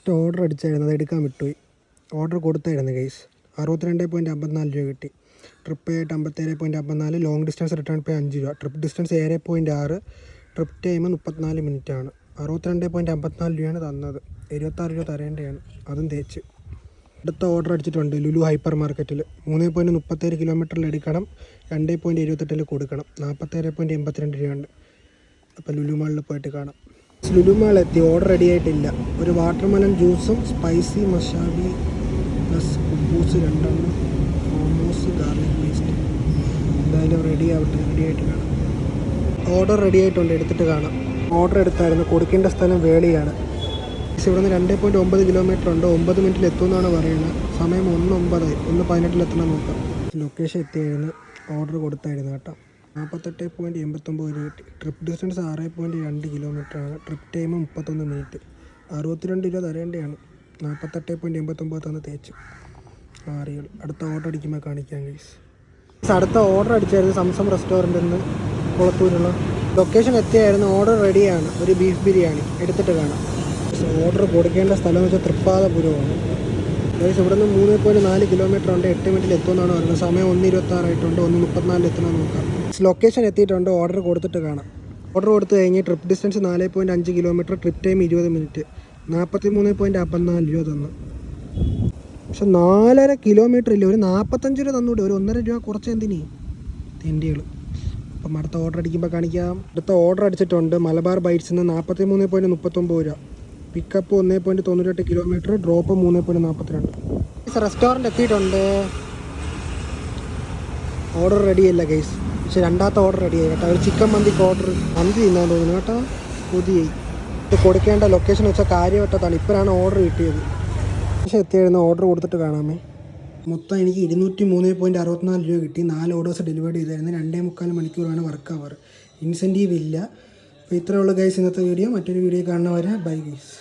First order അടിച്ചായിരുന്നു, അത് എടുക്കാൻ വിട്ടുപോയി. ഓർഡർ കൊടുത്തായിരുന്നു ഗൈസ്. 62.54 രൂപ കിട്ടി. ട്രിപ്പ് ആയിട്ട് 57.54, ലോങ് ഡിസ്റ്റൻസ് റിട്ടേൺ പേ 5 രൂപ. ട്രിപ്പ് ഡിസ്റ്റൻസ് 7.6, ട്രിപ്പ് ടൈം 34 മിനിറ്റാണ്. 62.54 രൂപയാണ് തന്നത്. 26 രൂപ തരേണ്ടതാണ്, അതും തേച്ച്. അടുത്ത ഓർഡർ അടിച്ചിട്ടുണ്ട് ലുലു ഹൈപ്പർ മാർക്കറ്റിൽ. 3.37 കിലോമീറ്ററിൽ എടുക്കണം, 2.78 കൊടുക്കണം. 47.82 രൂപയുണ്ട്. അപ്പോൾ ലുലു മാളിൽ പോയിട്ട് കാണാം. ലുലു മാൾ എത്തി. ഓർഡർ റെഡി ആയിട്ടില്ല. ഒരു വാട്ടർമെലൺ ജ്യൂസും സ്പൈസി മഷാബി പ്ലസ് കുബൂസ് 2 മോമോസ് ഗാർലിക് പേസ്റ്റ്. എന്തായാലും റെഡി ആയിട്ട് കാണാം. ഓർഡർ റെഡി ആയിട്ടുണ്ട്, എടുത്തിട്ട് കാണാം. ഓർഡർ എടുത്തായിരുന്നു. കൊടുക്കേണ്ട സ്ഥലം വേളിയാണ്. ഇവിടെ നിന്ന് 2.9 കിലോമീറ്റർ ഉണ്ട്. 9 മിനിറ്റിൽ എത്തുമെന്നാണ് പറയുന്നത്. സമയം 1:09, 1:18 എത്തണം നോക്കാം. ലൊക്കേഷൻ എത്തിയായിരുന്നു. ഓർഡർ കൊടുത്തായിരുന്നു കേട്ടോ. 48.89 രൂപ കിട്ടി. ട്രിപ്പ് ഡിസ്റ്റൻസ് 6.2 കിലോമീറ്ററാണ്. Trip time 31 minute. 62 രൂപ തരേണ്ടതാണ്. 48.89 തന്ന് തേച്ച്. ആറികൾ. അടുത്ത ഓർഡർ അടിക്കുമ്പോൾ കാണിക്കാം ഗൈസ്. അടുത്ത ഓർഡർ അടിച്ചായിരുന്നു സംസം റെസ്റ്റോറൻറ്റിൽ നിന്ന്, കുളത്തൂരുള്ള. ലൊക്കേഷൻ എത്തിയായിരുന്നു. ഓർഡർ റെഡിയാണ്. ഒരു ബീഫ് ബിരിയാണി, എടുത്തിട്ട് കാണാം. ഓർഡർ കൊടുക്കേണ്ട സ്ഥലം എന്ന് വെച്ചാൽ തൃപ്പാദപുരമാണ്. ഏകദേശം ഇവിടെ നിന്ന് 3.4 കിലോമീറ്റർ ഉണ്ട്. 8 മിനിറ്റിൽ എത്തുമെന്നാണ് പറയുന്നത്. സമയം 1:26 ആയിട്ടുണ്ട്. 1:34 എത്തണം നോക്കാം. ലൊക്കേഷൻ എത്തിയിട്ടുണ്ട്. ഓർഡർ കൊടുത്തിട്ട് കാണാം. ഓർഡർ കൊടുത്തു കഴിഞ്ഞ് trip distance 4.5 kilometre, trip time 20 minute. 43.54 രൂപ തന്നു. പക്ഷെ 4.5 കിലോമീറ്റർ ഇല്ല. ഒരു 45 രൂപ തന്നൂടെ. ഒരു 1.5 രൂപ കുറച്ച് എന്തിനീ തെണ്ടികൾ. അപ്പം അടുത്ത ഓർഡർ അടിക്കുമ്പോൾ കാണിക്കാം. അടുത്ത ഓർഡർ അടിച്ചിട്ടുണ്ട് മലബാർ ബൈറ്റ്സിൽ നിന്ന്. 43.39 രൂപ. Pickup 1.98 kilometre, drop 3.42. റെസ്റ്റോറൻറ്റ് എത്തിയിട്ടുണ്ട്. ഓർഡർ റെഡിയല്ല ഗൈസ്. പക്ഷേ രണ്ടാമത്തെ ഓർഡർ റെഡിയായി കേട്ടോ. ഒരു ചിക്കൻ മന്തിക്ക് ഓർഡർ. മന്തി തിന്നാൻ തോന്നുന്നു കേട്ടോ. പുതിയായി. ഇത് കൊടുക്കേണ്ട ലൊക്കേഷൻ വെച്ചാൽ കാര്യവട്ടത്താണ്. ഇപ്പോഴാണ് ഓർഡർ കിട്ടിയത്. പക്ഷേ എത്തിയായിരുന്നു. ഓർഡർ കൊടുത്തിട്ട് കാണാമേ. മൊത്തം എനിക്ക് 203.64 രൂപ കിട്ടി. 4 ഓർഡേഴ്സ് ഡെലിവറി ചെയ്തായിരുന്നു. 2.25 മണിക്കൂറാണ് വർക്ക് അവർ. ഇൻസെൻറ്റീവ് ഇല്ല. അപ്പോൾ ഇത്രയേ ഉള്ളൂ ഗൈസ് ഇന്നത്തെ വീഡിയോ. മറ്റൊരു വീഡിയോ കാണുന്നവരെ ബൈ ഗൈസ്.